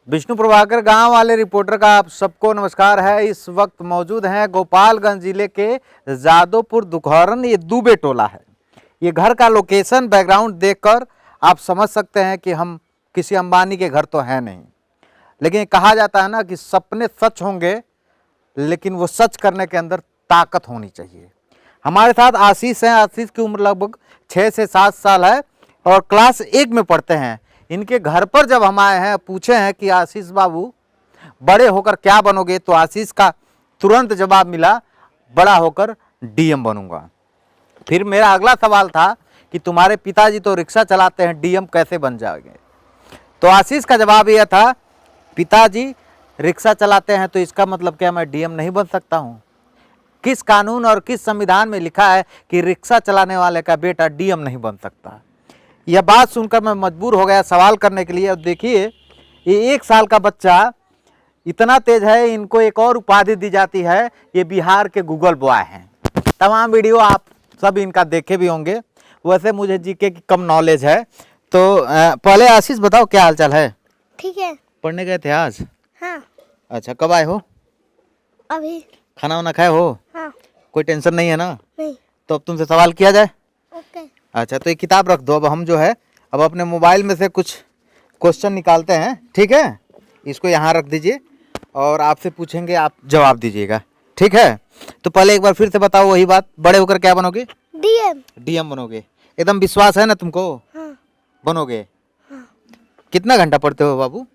विष्णु प्रभाकर गांव वाले रिपोर्टर का आप सबको नमस्कार है। इस वक्त मौजूद हैं गोपालगंज जिले के जादोपुर दुखौरन, ये दुबे टोला है। ये घर का लोकेशन बैकग्राउंड देखकर आप समझ सकते हैं कि हम किसी अंबानी के घर तो हैं नहीं, लेकिन कहा जाता है ना कि सपने सच होंगे लेकिन वो सच करने के अंदर ताकत होनी चाहिए। हमारे साथ आशीष हैं। आशीष की उम्र लगभग 6 से 7 साल है और क्लास 1 में पढ़ते हैं। इनके घर पर जब हम आए हैं, पूछे हैं कि आशीष बाबू बड़े होकर क्या बनोगे, तो आशीष का तुरंत जवाब मिला, बड़ा होकर डीएम बनूंगा। फिर मेरा अगला सवाल था कि तुम्हारे पिताजी तो रिक्शा चलाते हैं, डीएम कैसे बन जाओगे? तो आशीष का जवाब यह था, पिताजी रिक्शा चलाते हैं तो इसका मतलब क्या मैं डीएम नहीं बन सकता हूँ? किस कानून और किस संविधान में लिखा है कि रिक्शा चलाने वाले का बेटा डीएम नहीं बन सकता? यह बात सुनकर मैं मजबूर हो गया सवाल करने के लिए। अब देखिए, ये 1 साल का बच्चा इतना तेज है, इनको एक और उपाधि दी जाती है, ये बिहार के गूगल बॉय हैं। तमाम वीडियो आप सब इनका देखे भी होंगे। वैसे मुझे जीके की कम नॉलेज है। तो पहले आशीष बताओ, क्या हालचाल है? ठीक है। पढ़ने गए थे आज? हाँ। अच्छा, कब आए हो? अभी। खाना वाना खाए हो? हाँ। कोई टेंशन नहीं है ना? नहीं। तो अब तुमसे सवाल किया जाए? ओके। अच्छा, तो ये किताब रख दो। अब हम जो है अब अपने मोबाइल में से कुछ क्वेश्चन निकालते हैं, ठीक है? इसको यहाँ रख दीजिए और आपसे पूछेंगे, आप जवाब दीजिएगा, ठीक है? तो पहले एक बार फिर से बताओ वही बात, बड़े होकर क्या बनोगे? डीएम। डीएम बनोगे? एकदम विश्वास है ना तुमको? हाँ। बनोगे? हाँ। कितना घंटा पढ़ते हो बाबू?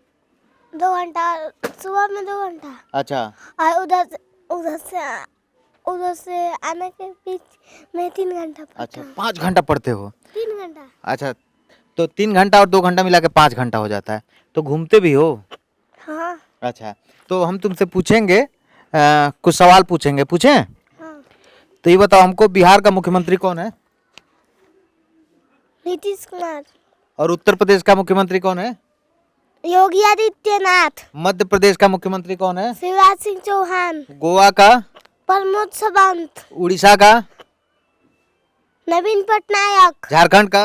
2 घंटा सुबह में, 2 घंटा। अच्छा। और उधर से आने के बीच में 3 घंटा पढ़ता अच्छा, हूँ। 5 घंटा पढ़ते हो? 3 घंटा। अच्छा, तो 3 घंटा और 2 घंटा मिला के 5 घंटा हो जाता है। तो घूमते भी हो? हाँ। अच्छा, तो हम तुमसे पूछेंगे, कुछ सवाल पूछेंगे, पूछें? हाँ। तो ये बताओ हमको, बिहार का मुख्यमंत्री कौन है? नीतीश कुमार। और उत्तर प्रदेश का मुख्यमंत्री कौन है? योगी आदित्यनाथ। मध्य प्रदेश का मुख्यमंत्री कौन है? शिवराज सिंह चौहान। गोवा का? प्रमोद सावंत। उड़ीसा का? नवीन पटनायक। झारखंड का?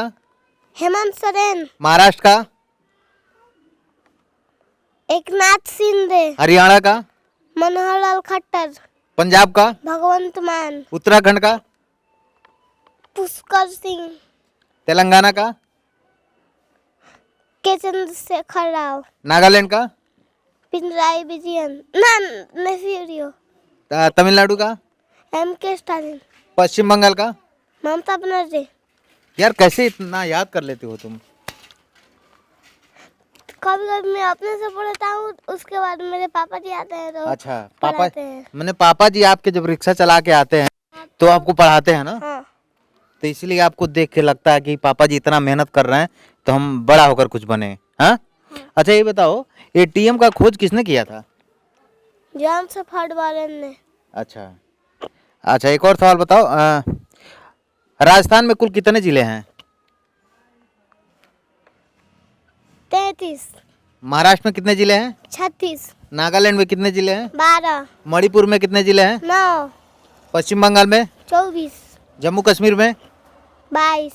हेमंत सोरेन। महाराष्ट्र का? एकनाथ शिंदे। हरियाणा का? मनोहर लाल खट्टर। पंजाब का? भगवंत मान। उत्तराखंड का? पुष्कर सिंह। तेलंगाना का? के चंद्रशेखर राव। नागालैंड का? पिनराई विजयन। ना, नेफ्यूरियो। तमिलनाडु का? के स्टालिन। पश्चिम बंगाल का? ममता बनर्जी। यार कैसे इतना याद कर लेते हो तुम? कभी कभी मैं अपने से पढ़ता हूँ, उसके बाद मेरे पापा जी आते हैं तो अच्छा, पापा? पढ़ाते हैं। मैंने पापा जी आपके जब रिक्शा चला के आते हैं तो आपको पढ़ाते हैं ना? हाँ। तो इसलिए आपको देख के लगता है कि पापा जी इतना मेहनत कर रहे हैं तो हम बड़ा होकर कुछ बने। हाँ? अच्छा, ये बताओ, एटीएम का खोज किसने किया था? जॉन शेफर्ड वारेन ने। अच्छा अच्छा, एक और सवाल बताओ, राजस्थान में कुल कितने जिले हैं? 33। महाराष्ट्र में कितने जिले हैं? 36। नागालैंड में कितने जिले हैं? 12। मणिपुर में कितने जिले हैं? 9। पश्चिम बंगाल में? 24। जम्मू कश्मीर में? 22।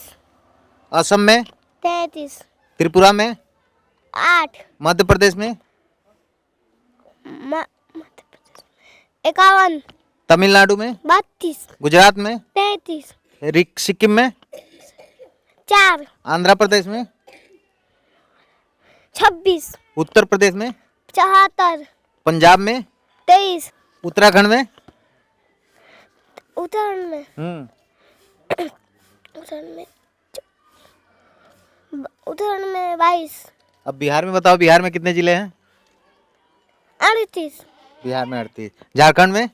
असम में? 33। त्रिपुरा में? 8। मध्य प्रदेश में? मध्य प्रदेश 51। तमिलनाडु में? 32। गुजरात में? 33। सिक्किम में? 4। आंध्र प्रदेश में? 26। उत्तर प्रदेश में? 74। पंजाब में? 23। उत्तराखंड में? उत्तराखंड में उत्तराखंड में 22। अब बिहार में बताओ, बिहार में कितने जिले हैं? 38। बिहार में 38। झारखंड में?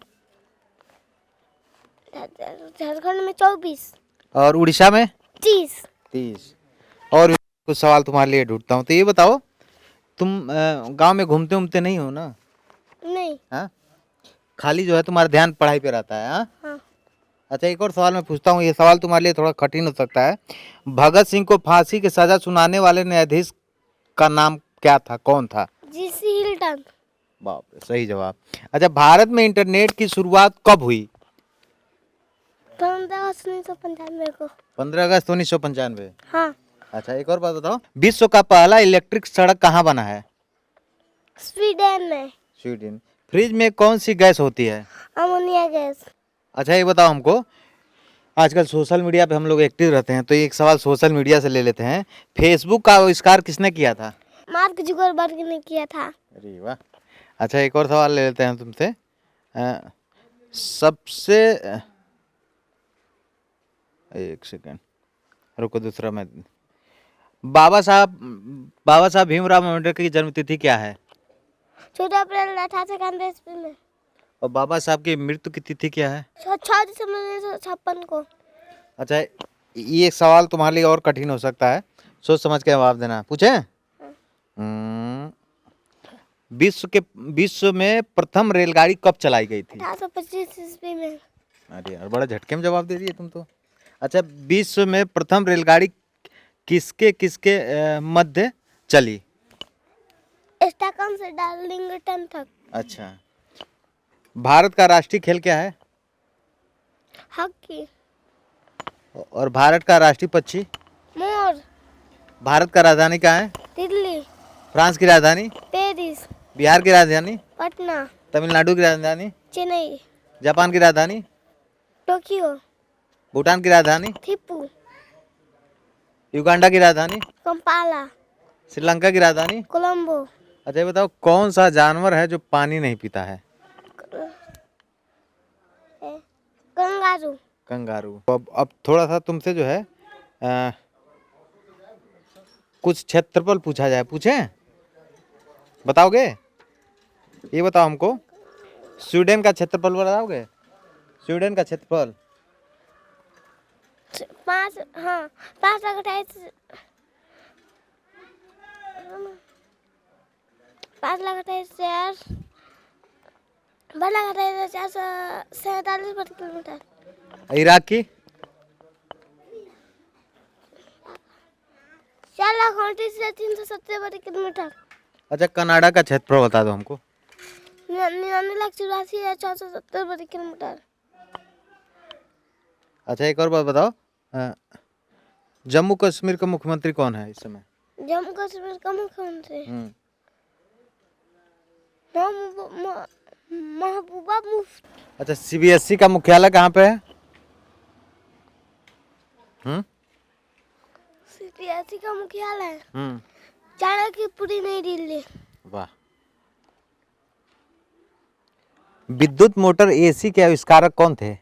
झारखंड में 24। और उड़ीसा में? 30। 30। और भी कुछ सवाल तुम्हारे लिए ढूंढता हूँ। तो ये बताओ, तुम गांव में घूमते घूमते नहीं हो ना? नहीं। हाँ, खाली जो है तुम्हारा ध्यान पढ़ाई पे रहता है? हाँ? हाँ। अच्छा, एक और सवाल मैं पूछता हूँ। ये सवाल तुम्हारे लिए थोड़ा कठिन हो सकता है। भगत सिंह को फांसी की सजा सुनाने वाले न्यायाधीश का नाम क्या था, कौन था? GC Hilton. बाप रे, सही जवाब। अच्छा, भारत में इंटरनेट की शुरुआत कब हुई? 15 अगस्त 1995 को। 15 अगस्त 1995। हाँ। अच्छा, एक और बात बताओ, विश्व का पहला इलेक्ट्रिक सड़क कहाँ बना है? स्वीडन में। स्वीडन। फ्रिज में कौन सी गैस होती है? Ammonia gas. अच्छा ये बताओ हमको, आजकल सोशल मीडिया पे हम लोग एक्टिव रहते हैं, तो एक सवाल सोशल मीडिया से ले लेते हैं। फेसबुक का आविष्कार किसने किया था? मार्क जुकरबर्ग ने किया था। अरे वाह। अच्छा एक और सवाल ले लेते हैं तुमसे। सबसे एक सेकेंड रुको, दूसरा मैं। बाबा साहब भीमराव अम्बेडकर की जन्म तिथि क्या है? 14 अप्रैल 1891 ईस्वी में। और बाबा साहब की मृत्यु की तिथि क्या है? 6 दिसंबर 1956 को। अच्छा ये सवाल तुम्हारे लिए और कठिन हो सकता है, सोच समझ के जवाब देना। पूछे? विश्व में प्रथम रेलगाड़ी कब चलाई गई थी? 1825 ईस्वी में। अरे यार बड़ा झटके में जवाब दे दिए तुम तो। अच्छा विश्व में प्रथम रेलगाड़ी किसके किसके मध्य चली? स्टॉकहोम से डार्लिंगटन तक। अच्छा भारत का राष्ट्रीय खेल क्या है? हॉकी। और भारत का राष्ट्रीय पक्षी? मोर। भारत का राजधानी कहाँ है? दिल्ली। फ्रांस की राजधानी? पेरिस। बिहार की राजधानी? पटना। तमिलनाडु की राजधानी? चेन्नई। जापान की राजधानी? टोक्यो। भूटान की राजधानी? थिम्पू। युगांडा की राजधानी? कंपाला। श्रीलंका की राजधानी? कोलंबो। अच्छा ये बताओ कौन सा जानवर है जो पानी नहीं पीता है? कंगारू। कंगारू। अब थोड़ा सा तुमसे जो है कुछ क्षेत्रफल पूछा जाए, पूछे? बताओगे? ये बताओ हमको, स्वीडन का क्षेत्रफल बताओगे? स्वीडन का क्षेत्रफल? 5,28,447 वर्ग किलोमीटर। इराक की? 4,29,370 वर्ग किलोमीटर। अच्छा कनाडा का क्षेत्रफल बता दो हमको। 99,84,470 वर्ग किलोमीटर। अच्छा एक और बात बताओ, जम्मू कश्मीर का मुख्यमंत्री कौन है इस समय? जम्मू कश्मीर का मुख्यमंत्री महबूबा मुफ्ती। अच्छा सीबीएसई का मुख्यालय कहाँ पे है? सीबीएसई का मुख्यालय चाणक्यपुरी नई दिल्ली। वाह। विद्युत मोटर एसी के आविष्कारक कौन थे?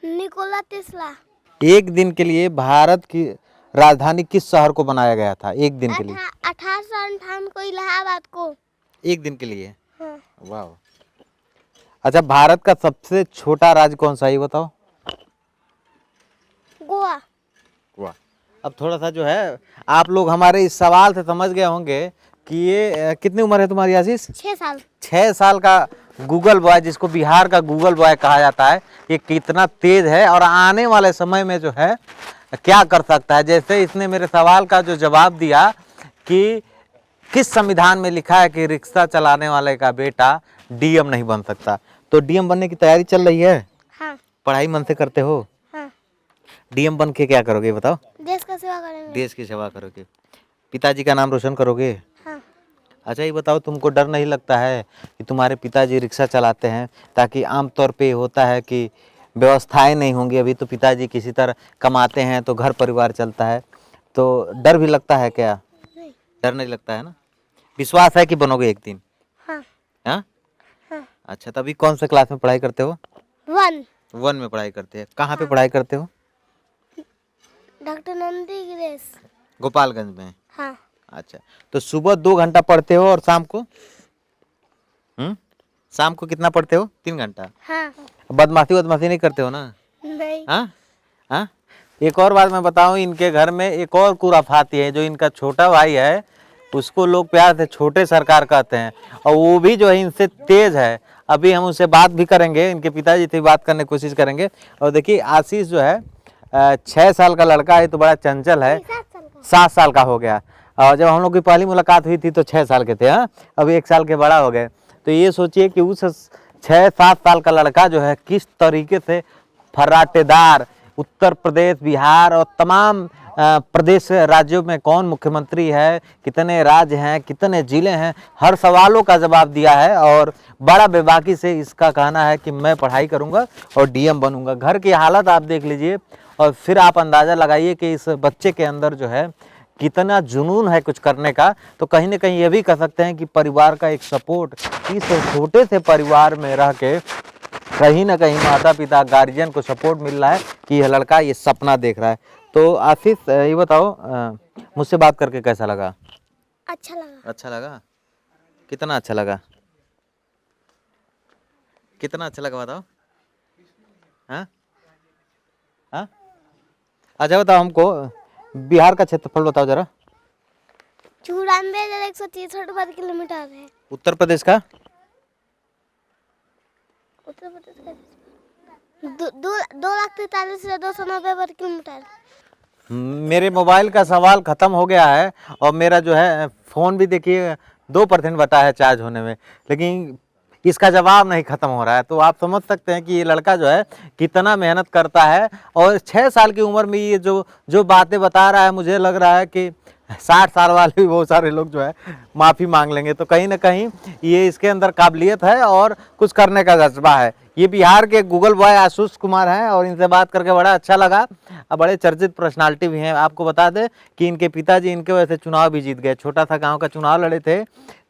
Nikola Tesla. एक दिन के लिए भारत की राजधानी किस शहर को बनाया गया था? एक दिन के लिए? 1858 को इलाहाबाद को। एक दिन के लिए? हाँ। वाह। अच्छा भारत का सबसे छोटा राज्य कौन सा है ये बताओ? गोवा। वाह। अब थोड़ा सा जो है आप लोग हमारे इस सवाल से समझ गए होंगे कि ये कितनी उम्र है तुम्हारी आशीष? 6 साल। 6 साल का गूगल बॉय, जिसको बिहार का गूगल बॉय कहा जाता है, ये कितना तेज है और आने वाले समय में जो है क्या कर सकता है। जैसे इसने मेरे सवाल का जो जवाब दिया कि किस संविधान में लिखा है कि रिक्शा चलाने वाले का बेटा डीएम नहीं बन सकता, तो डीएम बनने की तैयारी चल रही है? हाँ। पढ़ाई मन से करते हो? हाँ। डीएम बन के क्या करोगे बताओ? देश का सेवा करेंगे। देश की सेवा करोगे, पिताजी का नाम रोशन करोगे। हाँ। अच्छा ये बताओ तुमको डर नहीं लगता है कि तुम्हारे पिताजी रिक्शा चलाते हैं, ताकि आमतौर पे होता है कि व्यवस्थाएं नहीं होंगी, अभी तो पिताजी किसी तरह कमाते हैं तो घर परिवार चलता है, तो डर भी लगता है क्या? नहीं। डर नहीं लगता है ना? विश्वास है कि बनोगे एक दिन? हाँ। हाँ? हाँ। अच्छा तभी कौन से क्लास में पढ़ाई करते हो? 1 में पढ़ाई करते हैं। कहाँ पे पढ़ाई करते हो? डॉक्टर नंदी गिरेश। गोपालगंज में? हाँ। अच्छा तो सुबह 2 घंटा पढ़ते हो और शाम को? शाम को कितना पढ़ते हो? 3 घंटा। हाँ। बदमाशी नहीं करते हो ना? नहीं। हाँ हाँ। एक और बात मैं बताऊं, इनके घर में एक और खुराफाती है। जो इनका छोटा भाई है उसको लोग प्यार से छोटे सरकार कहते हैं, और वो भी जो है इनसे तेज है। अभी हम उससे बात भी करेंगे, इनके पिताजी से बात करने की कोशिश करेंगे। और देखिए आशीष जो है 6 साल का लड़का है, तो बड़ा चंचल है। 7 साल का हो गया, और जब हम लोग की पहली मुलाकात हुई थी तो 6 साल के थे। हाँ अभी 1 साल के बड़ा हो गए। तो ये सोचिए कि उस 6-7 साल का लड़का जो है किस तरीके से फर्राटेदार उत्तर प्रदेश, बिहार और तमाम प्रदेश राज्यों में कौन मुख्यमंत्री है, कितने राज्य हैं, कितने जिले हैं, हर सवालों का जवाब दिया है और बड़ा बेबाकी से इसका कहना है कि मैं पढ़ाई करूंगा और डीएम बनूंगा। घर की हालत आप देख लीजिए और फिर आप अंदाज़ा लगाइए कि इस बच्चे के अंदर जो है कितना जुनून है कुछ करने का। तो कहीं ना कहीं ये भी कह सकते हैं कि परिवार का एक सपोर्ट, इस छोटे से परिवार में रह के कहीं ना कहीं माता पिता गार्जियन को सपोर्ट मिल रहा है कि यह लड़का ये सपना देख रहा है। तो आशीष ये बताओ, मुझसे बात करके कैसा लगा? अच्छा लगा। अच्छा लगा? कितना अच्छा लगा? कितना अच्छा लगा बताओ? हाँ हाँ, अच्छा बताओ हमको बिहार का क्षेत्रफल बताओ जरा। 94,163 वर्ग किलोमीटर है। उत्तर प्रदेश का? उत्तर प्रदेश का 2,43,290 वर्ग किलोमीटर। मेरे मोबाइल का सवाल ख़त्म हो गया है और मेरा जो है फ़ोन भी देखिए 2% बचा है चार्ज होने में, लेकिन इसका जवाब नहीं ख़त्म हो रहा है। तो आप समझ सकते हैं कि ये लड़का जो है कितना मेहनत करता है और 6 साल की उम्र में ये जो बातें बता रहा है, मुझे लग रहा है कि 60 साल वाले भी बहुत सारे लोग जो है माफ़ी मांग लेंगे। तो कहीं ना कहीं ये इसके अंदर काबिलियत है और कुछ करने का जज्बा है। ये बिहार के गूगल बॉय आशीष कुमार हैं और इनसे बात करके बड़ा अच्छा लगा। अब बड़े चर्चित पर्सनालिटी भी हैं। आपको बता दें कि इनके पिताजी इनके वजह से चुनाव भी जीत गए। छोटा सा गांव का चुनाव लड़े थे,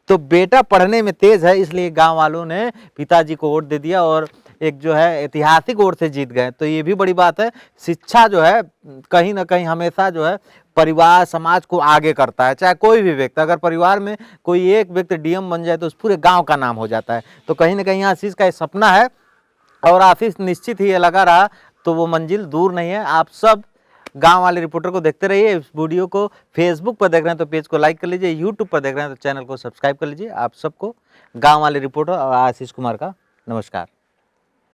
तो बेटा पढ़ने में तेज है इसलिए गांव वालों ने पिताजी को वोट दे दिया और एक जो है ऐतिहासिक वोट से जीत गए। तो ये भी बड़ी बात है। शिक्षा जो है कहीं ना कहीं हमेशा जो है परिवार समाज को आगे करता है। चाहे कोई भी व्यक्ति, अगर परिवार में कोई एक व्यक्ति डीएम बन जाए तो उस पूरे गांव का नाम हो जाता है। तो कहीं ना कहीं आशीष का ये सपना है और आशीष निश्चित ही ये लगा रहा तो वो मंजिल दूर नहीं है। आप सब गांव वाले रिपोर्टर को देखते रहिए। इस वीडियो को फेसबुक पर देख रहे हैं तो पेज को लाइक कर लीजिए, यूट्यूब पर देख रहे हैं तो चैनल को सब्सक्राइब कर लीजिए। आप सबको गांव वाले रिपोर्टर और आशीष कुमार का नमस्कार।